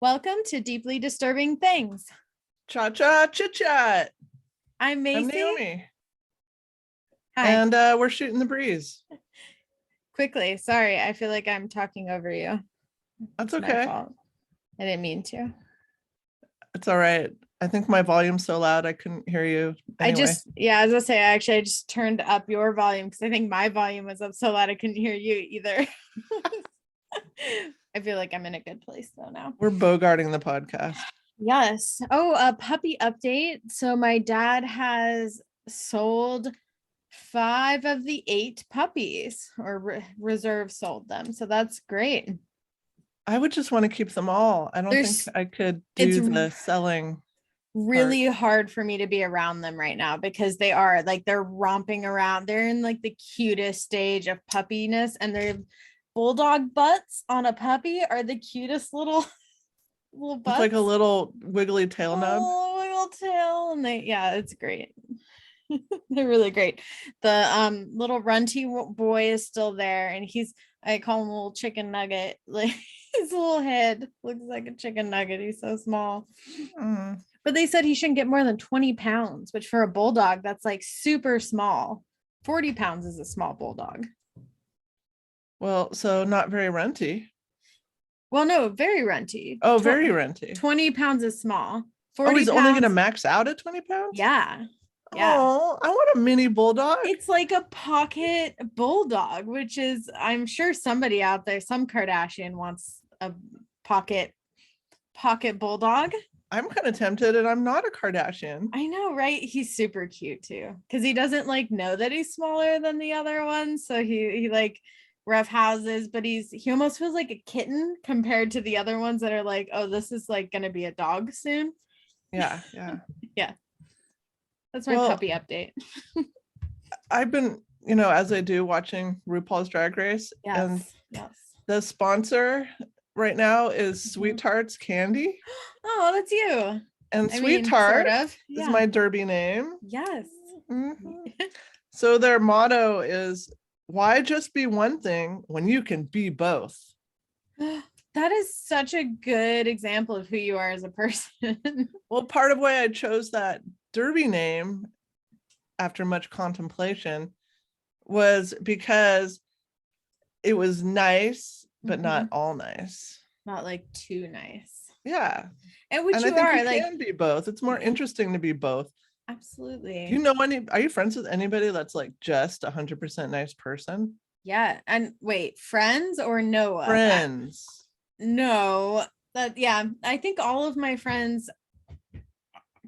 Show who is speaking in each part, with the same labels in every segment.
Speaker 1: Welcome to Deeply Disturbing Things.
Speaker 2: Cha-cha, chit-chat.
Speaker 1: I'm Macie.
Speaker 2: I'm Naomi.
Speaker 1: Hi.
Speaker 2: And we're shooting the breeze.
Speaker 1: Quickly, sorry, I feel like I'm talking over you.
Speaker 2: That's
Speaker 1: It's
Speaker 2: okay.
Speaker 1: my fault. I didn't mean to.
Speaker 2: It's all right. I think my volume's so loud I couldn't hear you anyway.
Speaker 1: As I say, I just turned up your volume because I think my volume was up so loud I couldn't hear you either. I feel like I'm in a good place though now.
Speaker 2: We're bogarting the podcast.
Speaker 1: Yes. Oh, a puppy update. So my dad has sold 5 of the 8 puppies, or reserve sold them. So that's great.
Speaker 2: I would just want to keep them all. I don't think I could do the selling.
Speaker 1: Really hard for me to be around them right now because they're romping around. They're in like the cutest stage of puppiness, and their bulldog butts on a puppy are the cutest little butts.
Speaker 2: It's like a little wiggly tail nub.
Speaker 1: Wiggle tail, and it's great. They're really great. The little runty boy is still there, and I call him a little chicken nugget. Like his little head looks like a chicken nugget. He's so small. But they said he shouldn't get more than 20 pounds, which for a bulldog, that's like super small. 40 pounds is a small bulldog.
Speaker 2: Well, so not very runty.
Speaker 1: Well, no, very runty.
Speaker 2: Oh, very runty.
Speaker 1: 20 pounds is small. 40
Speaker 2: he's only going to max out at 20 pounds?
Speaker 1: Yeah.
Speaker 2: Oh, I want a mini bulldog.
Speaker 1: It's like a pocket bulldog, which is, I'm sure somebody out there, some Kardashian wants a pocket bulldog.
Speaker 2: I'm kind of tempted, and I'm not a Kardashian.
Speaker 1: I know, right? He's super cute too, because he doesn't like know that he's smaller than the other ones. So he like rough houses, but he almost feels like a kitten compared to the other ones that are like, oh, this is like gonna be a dog soon.
Speaker 2: Yeah.
Speaker 1: Yeah. That's my puppy update.
Speaker 2: I've been, as I do, watching RuPaul's Drag Race.
Speaker 1: Yes.
Speaker 2: The sponsor right now is Sweetart's Candy.
Speaker 1: Oh, that's you.
Speaker 2: And Sweetart is my derby name.
Speaker 1: Yes.
Speaker 2: Mm-hmm. So their motto is, why just be one thing when you can be both?
Speaker 1: That is such a good example of who you are as a person.
Speaker 2: Well, part of why I chose that derby name after much contemplation was because it was nice, but not all nice.
Speaker 1: Not like too nice.
Speaker 2: Yeah.
Speaker 1: And which
Speaker 2: I think you can be both. It's more interesting to be both.
Speaker 1: Absolutely.
Speaker 2: Do you know are you friends with anybody that's like just 100% nice person?
Speaker 1: Yeah. And wait, friends or Noah?
Speaker 2: Friends.
Speaker 1: No. I think all of my friends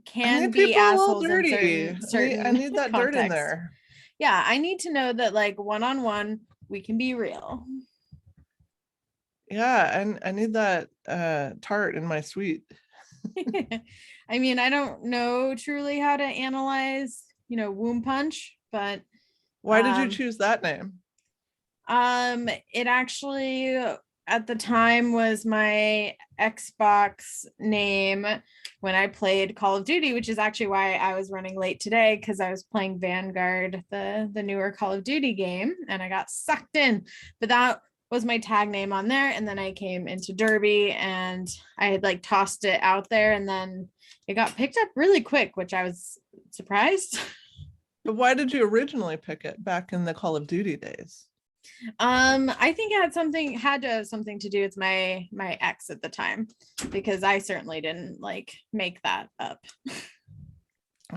Speaker 1: can be assholes in certain
Speaker 2: I need that dirt in there.
Speaker 1: Yeah, I need to know that like one-on-one we can be real.
Speaker 2: Yeah, and I need that tart in my suite.
Speaker 1: I mean, I don't know truly how to analyze, WombPunch, but
Speaker 2: why did you choose that name?
Speaker 1: It actually at the time was my Xbox name when I played Call of Duty, which is actually why I was running late today, because I was playing Vanguard, the newer Call of Duty game, and I got sucked in. But that was my tag name on there, and then I came into Derby and I had like tossed it out there, and then it got picked up really quick, which I was surprised.
Speaker 2: But why did you originally pick it back in the Call of Duty days?
Speaker 1: I think it had to have something to do with my ex at the time, because I certainly didn't like make that up.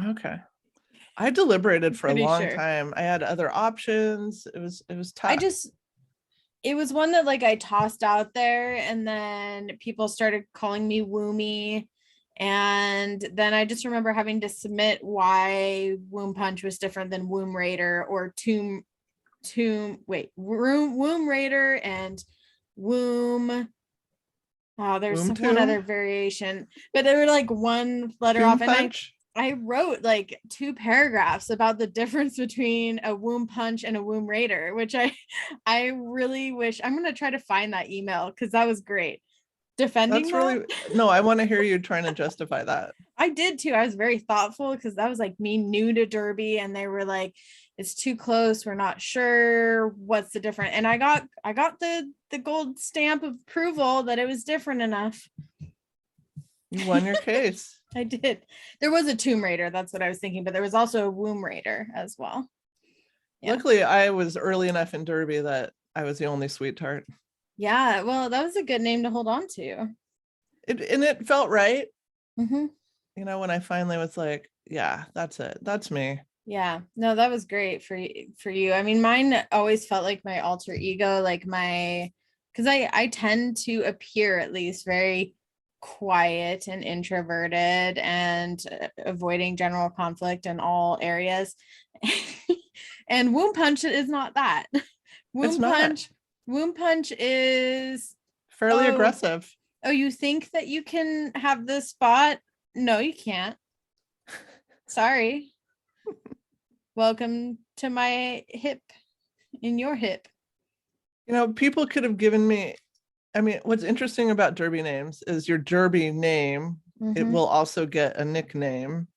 Speaker 2: Okay. I deliberated for a long time. I had other options. It was tough.
Speaker 1: It was one that like I tossed out there, and then people started calling me Woomy. And then I just remember having to submit why WombPunch was different than Womb Raider or Womb Raider and Womb. Oh, there's one other variation, but they were like one letter off. And I wrote like 2 paragraphs about the difference between a WombPunch and a Womb Raider, which I really wish. I'm going to try to find that email because that was great. Defending
Speaker 2: no, I want to hear you trying to justify that.
Speaker 1: I did too. I was very thoughtful because that was like me new to Derby, and they were like, it's too close, we're not sure what's the difference. And I got the gold stamp of approval that it was different enough.
Speaker 2: You won your case.
Speaker 1: I did. There was a Tomb Raider. That's what I was thinking. But there was also a Womb Raider as well. Yeah.
Speaker 2: Luckily, I was early enough in Derby that I was the only Sweetart.
Speaker 1: Yeah. Well, that was a good name to hold on to.
Speaker 2: It felt right.
Speaker 1: Mm-hmm.
Speaker 2: You know, when I finally was like, yeah, that's it. That's me.
Speaker 1: Yeah. No, that was great for you. I mean, mine always felt like my alter ego, like because I tend to appear at least very quiet and introverted and avoiding general conflict in all areas. And WombPunch is not that. WombPunch is
Speaker 2: fairly aggressive.
Speaker 1: Oh, you think that you can have the spot? No, you can't. Sorry. Welcome to my hip, in your hip.
Speaker 2: You know, people could have given me, I mean, what's interesting about Derby names is your Derby name, it will also get a nickname.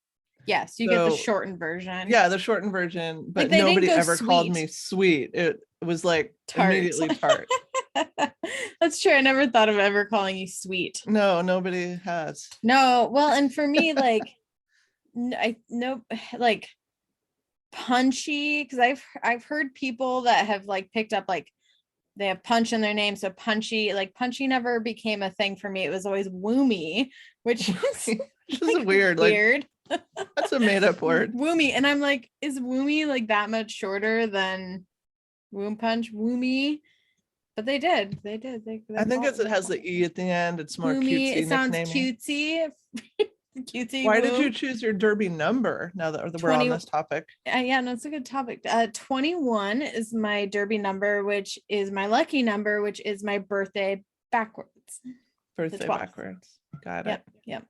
Speaker 1: Yes, you get the shortened version.
Speaker 2: Yeah, the shortened version, but like nobody ever called me Sweet. It was like Tart. Immediately Tart.
Speaker 1: That's true. I never thought of ever calling you Sweet.
Speaker 2: No, nobody has.
Speaker 1: No, well, and for me, like, like Punchy, because I've heard people that have like picked up like they have punch in their name, so Punchy, like Punchy never became a thing for me. It was always Woomy, which is
Speaker 2: like weird. That's a made-up word.
Speaker 1: Woomy, and I'm like, is Woomy like that much shorter than WombPunch? Woomy, but they did.
Speaker 2: I think as it has the E at the end, it's more
Speaker 1: Woomy.
Speaker 2: cutesy.
Speaker 1: It sounds cutesy. Cutesy.
Speaker 2: Why did you choose your Derby number now that we're on this topic?
Speaker 1: Yeah, no, it's a good topic. 21 is my Derby number, which is my lucky number, which is my birthday backwards.
Speaker 2: Birthday backwards. Got it.
Speaker 1: Yep.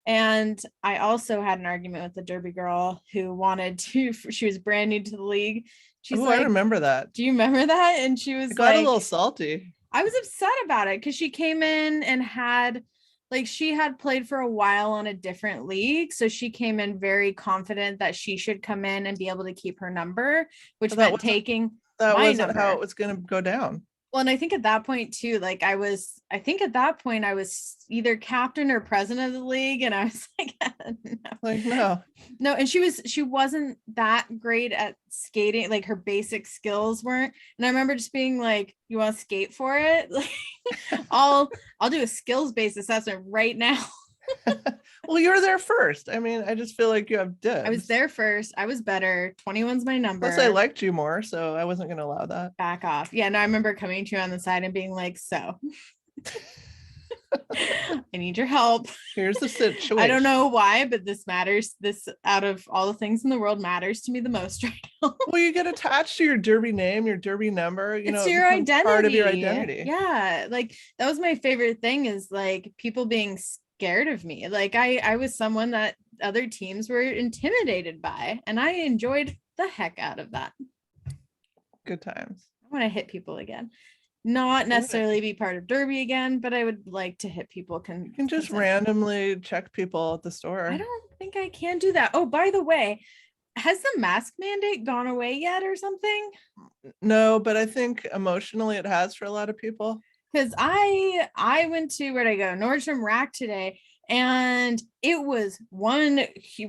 Speaker 1: And I also had an argument with the Derby girl who wanted to, she was brand new to the league. She's like,
Speaker 2: I remember that.
Speaker 1: Do you remember that? And she was
Speaker 2: got a little salty.
Speaker 1: I was upset about it because she came in and had, like, she had played for a while on a different league. So she came in very confident that she should come in and be able to keep her number, which meant taking
Speaker 2: that wasn't how it was going to go down.
Speaker 1: Well, and I think at that point too, like I think at that point I was either captain or president of the league. And I was like, no. And she wasn't that great at skating. Like her basic skills weren't. And I remember just being like, you want to skate for it? Like I'll do a skills-based assessment right now.
Speaker 2: Well, you were there first. I mean, I just feel like you have dibs.
Speaker 1: I was there first. I was better. 21's my number.
Speaker 2: Plus, I liked you more, so I wasn't going to allow that.
Speaker 1: Back off. Yeah, no, I remember coming to you on the side and being like, so I need your help.
Speaker 2: Here's the situation.
Speaker 1: I don't know why, but this matters. This, out of all the things in the world, matters to me the most right now.
Speaker 2: Well, you get attached to your Derby name, your Derby number.
Speaker 1: It's your identity.
Speaker 2: Part of your identity.
Speaker 1: Yeah, like that was my favorite thing, is like people being scared of me. Like I was someone that other teams were intimidated by, and I enjoyed the heck out of that.
Speaker 2: Good times.
Speaker 1: I want to hit people again. Not necessarily be part of Derby again, but I would like to hit people.
Speaker 2: You can just randomly check people at the store.
Speaker 1: I don't think I can do that. Oh, by the way, has the mask mandate gone away yet or something?
Speaker 2: No, but I think emotionally it has for a lot of people.
Speaker 1: Because I went to, where'd I go? Nordstrom Rack today, and it was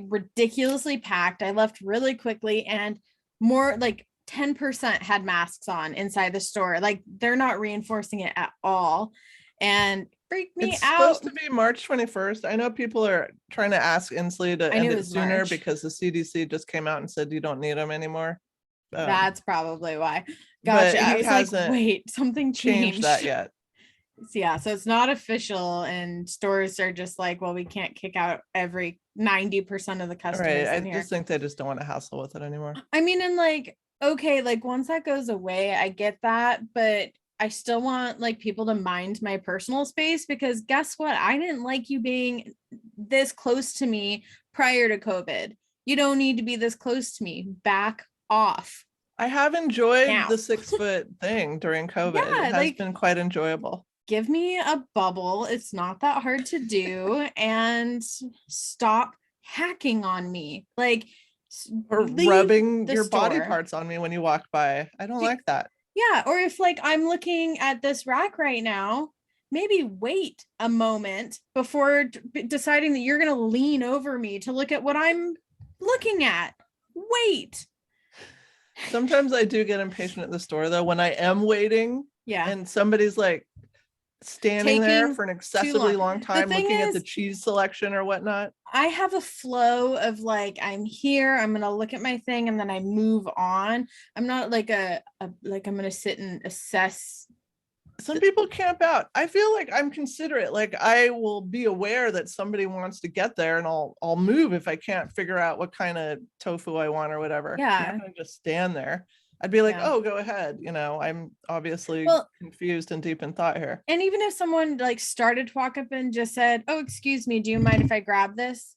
Speaker 1: ridiculously packed. I left really quickly, and more like 10% had masks on inside the store. Like they're not reinforcing it at all, and freaked me out.
Speaker 2: It's supposed to be March 21st. I know people are trying to ask Inslee to end it sooner because the CDC just came out and said you don't need them anymore.
Speaker 1: That's probably why. Gotcha. I was like, wait, something changed
Speaker 2: that yet.
Speaker 1: Yeah, so it's not official, and stores are just like, well, we can't kick out every 90% of the customers.
Speaker 2: Right. I just think they just don't want to hassle with it anymore.
Speaker 1: I mean, and like, okay, like once that goes away, I get that, but I still want like people to mind my personal space, because guess what? I didn't like you being this close to me prior to COVID. You don't need to be this close to me. Back off.
Speaker 2: I have enjoyed the 6 foot thing during COVID.
Speaker 1: Yeah,
Speaker 2: it has been quite enjoyable.
Speaker 1: Give me a bubble. It's not that hard to do, and stop hacking on me. Like,
Speaker 2: or rubbing your body parts on me when you walk by. I don't like that.
Speaker 1: Yeah. Or if like I'm looking at this rack right now maybe wait a moment before deciding that you're going to lean over me to look at what I'm looking at. Wait.
Speaker 2: Sometimes I do get impatient at the store though, when I am waiting and somebody's like standing there for an excessively long time looking at the cheese selection or whatnot.
Speaker 1: I have a flow of like, I'm here, I'm gonna look at my thing, and then I move on. I'm not like I'm gonna sit and assess.
Speaker 2: Some people camp out. I feel like I'm considerate. Like I will be aware that somebody wants to get there, and I'll move if I can't figure out what kind of tofu I want or whatever.
Speaker 1: Yeah.
Speaker 2: I'm not gonna just stand there. I'd be like, oh, go ahead. You know, I'm obviously confused and deep in thought here.
Speaker 1: And even if someone like started to walk up and just said, oh, excuse me, do you mind if I grab this?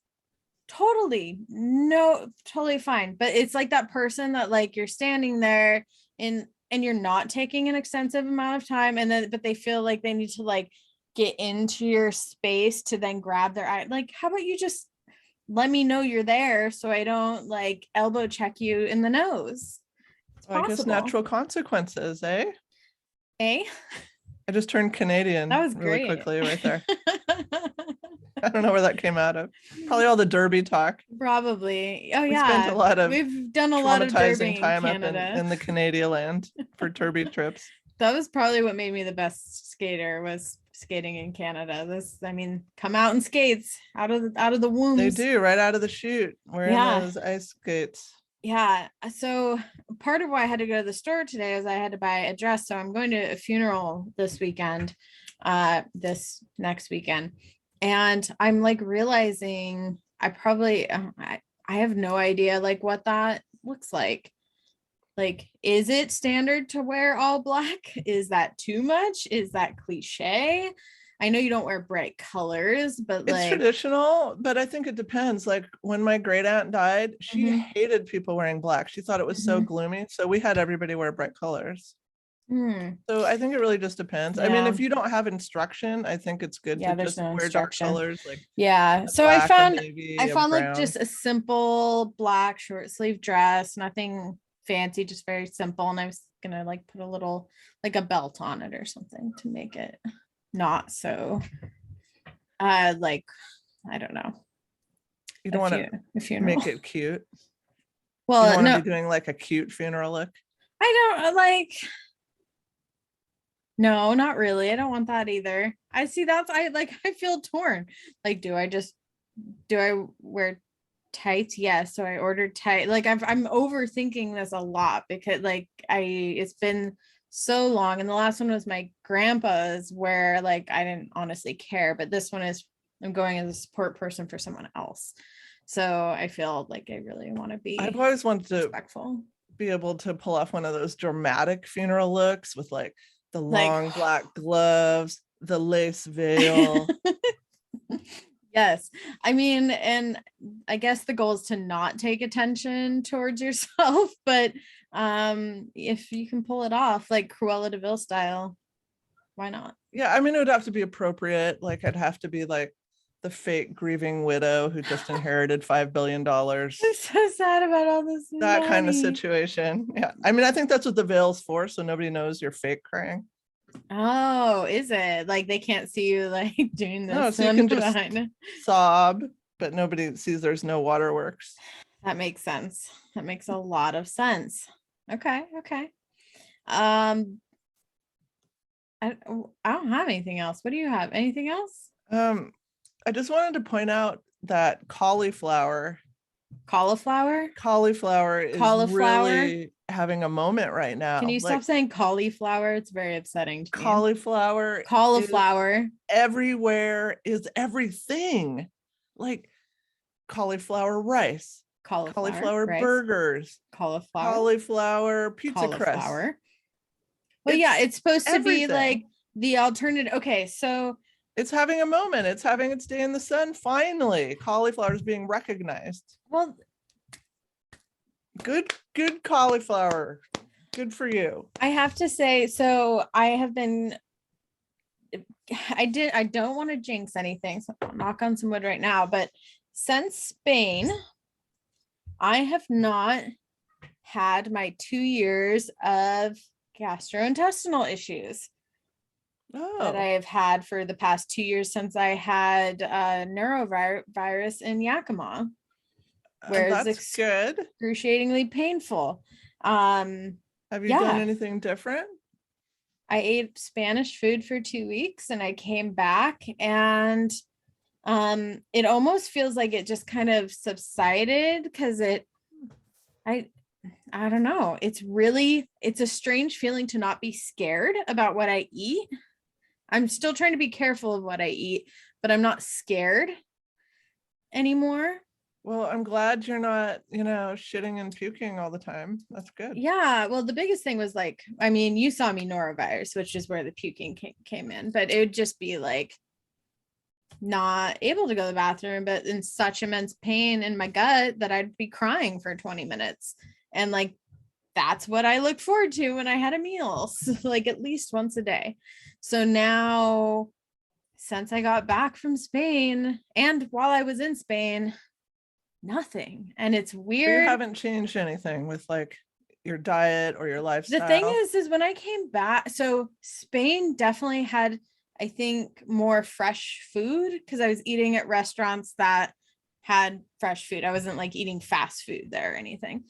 Speaker 1: Totally. No, totally fine. But it's like that person that like you're standing there and you're not taking an extensive amount of time, and then but they feel like they need to like get into your space to then grab their eye. Like, how about you just let me know you're there so I don't like elbow check you in the nose?
Speaker 2: Well, I guess natural consequences, eh?
Speaker 1: Eh?
Speaker 2: I just turned Canadian
Speaker 1: that was
Speaker 2: really
Speaker 1: great.
Speaker 2: Quickly right there. I don't know where that came out of. Probably all the Derby talk.
Speaker 1: Probably. Oh,
Speaker 2: We've done a lot of
Speaker 1: Derby
Speaker 2: time
Speaker 1: in Canada.
Speaker 2: up in the Canadian land for Derby trips.
Speaker 1: That was probably what made me the best skater, was skating in Canada. Come out in skates out of the womb.
Speaker 2: They do, right out of the chute, wearing those ice skates.
Speaker 1: Yeah. So part of why I had to go to the store today is I had to buy a dress. So I'm going to a funeral this weekend, this next weekend. And I'm like realizing I have no idea like what that looks like. Like, is it standard to wear all black? Is that too much? Is that cliche? I know you don't wear bright colors, but
Speaker 2: it's traditional, but I think it depends. Like when my great aunt died, she hated people wearing black. She thought it was so gloomy. So we had everybody wear bright colors. So I think it really just depends. I mean, if you don't have instruction, I think it's good to just wear dark colors. Like
Speaker 1: so I found
Speaker 2: brown.
Speaker 1: like just a simple black short sleeve dress, nothing fancy, just very simple. And I was gonna like put a little like a belt on it or something to make it not so like, I don't know.
Speaker 2: You don't want to make it cute.
Speaker 1: Well,
Speaker 2: you don't want to be doing like a cute funeral look.
Speaker 1: I don't like. No, not really. I don't want that either. I feel torn. Like, do I wear tights? Yes. So I ordered tight. Like I'm overthinking this a lot because like it's been so long, and the last one was my grandpa's where like I didn't honestly care, but this one is I'm going as a support person for someone else. So I feel like I really want to be.
Speaker 2: I've always wanted respectful. Be able to pull off one of those dramatic funeral looks with like the long black gloves, the lace veil.
Speaker 1: Yes. I mean, and I guess the goal is to not take attention towards yourself, but if you can pull it off like Cruella de Vil style, why not?
Speaker 2: Yeah, I mean, it would have to be appropriate. Like I'd have to be like the fake grieving widow who just inherited $5 billion.
Speaker 1: I'm so sad about all this
Speaker 2: that
Speaker 1: money.
Speaker 2: Kind of situation. Yeah, I mean, I think that's what the veil's for, so nobody knows you're fake crying.
Speaker 1: Oh, is it like they can't see you like doing this?
Speaker 2: No, so you can just sob, but nobody sees there's no waterworks.
Speaker 1: That makes sense. That makes a lot of sense. Okay. I don't have anything else. What do you have? Anything else?
Speaker 2: I just wanted to point out that cauliflower is really having a moment right now.
Speaker 1: Can you stop saying cauliflower? It's very upsetting to me.
Speaker 2: Cauliflower everywhere is everything. Like cauliflower rice, cauliflower burgers, cauliflower pizza crust.
Speaker 1: Well, yeah, it's supposed to be like the alternative. Okay, so
Speaker 2: it's having a moment. It's having its day in the sun. Finally, cauliflower is being recognized.
Speaker 1: Well,
Speaker 2: good cauliflower. Good for you.
Speaker 1: I have to say, so I don't want to jinx anything, so I'll knock on some wood right now, but since Spain, I have not had my 2 years of gastrointestinal issues. that
Speaker 2: Oh,
Speaker 1: I have had for the past 2 years since I had neurovirus in Yakima, where it's
Speaker 2: that's good.
Speaker 1: excruciatingly painful.
Speaker 2: Have you done
Speaker 1: Yeah,
Speaker 2: anything different?
Speaker 1: I ate Spanish food for 2 weeks and I came back and it almost feels like it just kind of subsided because I I don't know. It's a strange feeling to not be scared about what I eat. I'm still trying to be careful of what I eat, but I'm not scared anymore.
Speaker 2: Well, I'm glad you're not, shitting and puking all the time. That's good.
Speaker 1: Yeah, well, the biggest thing was like, I mean, you saw me norovirus, which is where the puking came in, but it would just be like not able to go to the bathroom, but in such immense pain in my gut that I'd be crying for 20 minutes. And like, that's what I look forward to when I had a meal, so like at least once a day. So now, since I got back from Spain and while I was in Spain, nothing. And it's
Speaker 2: So you
Speaker 1: weird.
Speaker 2: haven't changed anything with like your diet or your lifestyle?
Speaker 1: The thing is when I came back, so Spain definitely had, I think, more fresh food because I was eating at restaurants that had fresh food. I wasn't like eating fast food there or anything.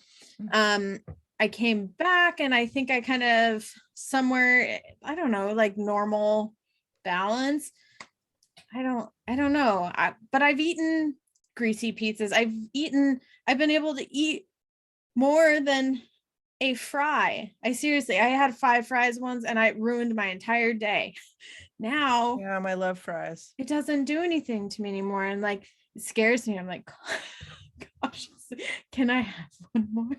Speaker 1: I came back and I think I kind of somewhere, I don't know, like normal balance. I don't know. But I've eaten greasy pizzas. I've been able to eat more than a fry. I had 5 fries once and I ruined my entire day. Now
Speaker 2: Yeah, I love fries.
Speaker 1: it doesn't do anything to me anymore. And like, it scares me. I'm like, gosh, can I have one more?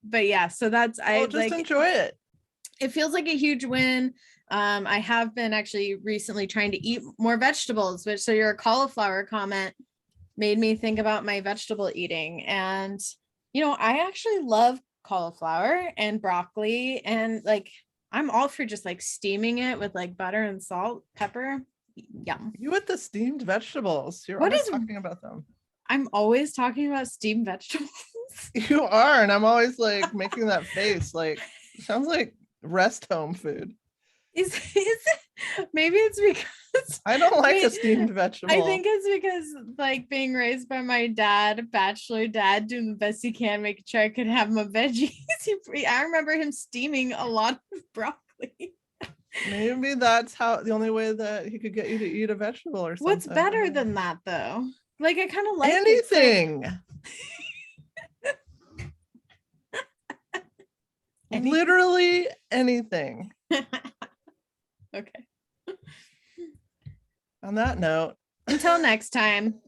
Speaker 1: But yeah, so that's, I
Speaker 2: just
Speaker 1: like,
Speaker 2: enjoy it.
Speaker 1: it feels like a huge win. I have been actually recently trying to eat more vegetables, which, so your cauliflower comment made me think about my vegetable eating. And, I actually love cauliflower and broccoli, and like, I'm all for just like steaming it with like butter and salt, pepper. Yum.
Speaker 2: You with the steamed vegetables. You're
Speaker 1: What
Speaker 2: always
Speaker 1: is,
Speaker 2: talking about them.
Speaker 1: I'm always talking about steamed vegetables.
Speaker 2: You are, and I'm always like making that face. Like, sounds like rest home food.
Speaker 1: Is it? Maybe it's because
Speaker 2: I don't like a
Speaker 1: wait,
Speaker 2: steamed vegetable.
Speaker 1: I think it's because like being raised by my dad, bachelor dad, doing the best he can, making sure I could have my veggies. I remember him steaming a lot of broccoli.
Speaker 2: Maybe that's the only way that he could get you to eat a vegetable or something.
Speaker 1: What's better than that though? Like, I kind of like
Speaker 2: anything. Literally anything.
Speaker 1: Okay.
Speaker 2: On that note,
Speaker 1: Until next time.